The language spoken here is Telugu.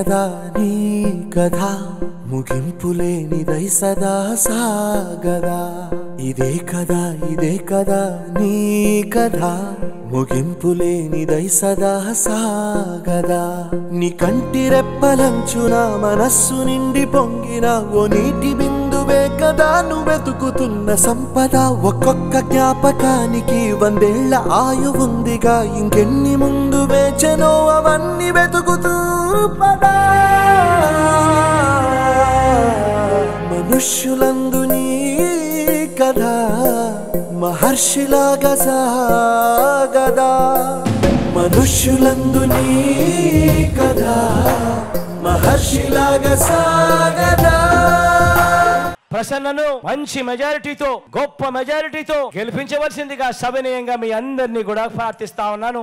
కదా నీ కథ ముగింపులేనిదై సదా సాగదా ఇదే కదా నీ కథ ముగింపులేనిదై సదా సాగదా నీ కంటి రెప్పలంచున మనస్సు నిండి పొంగిన ఓ నీటి బిందువే కదా నువ్వెతుకుతున్న సంపద ఒక్కొక్క జ్ఞాపకానికి 100 ఏళ్ల ఆయువుందిగా ఇంకెన్ని ముందు వేచెనో అవన్నీ వెతుకుతూ పదా మనుష్యులందు నీ కథ మహర్షిలాగా సాగదా మనుష్యులందు నీ కథ మహర్షిలాగా సాగదా ప్రసన్నను మంచి మెజారిటీతో గొప్ప మెజారిటీతో గెలిపించవలసిందిగా సవినయంగా మీ అందరినీ కూడా ప్రార్థిస్తా ఉన్నాను.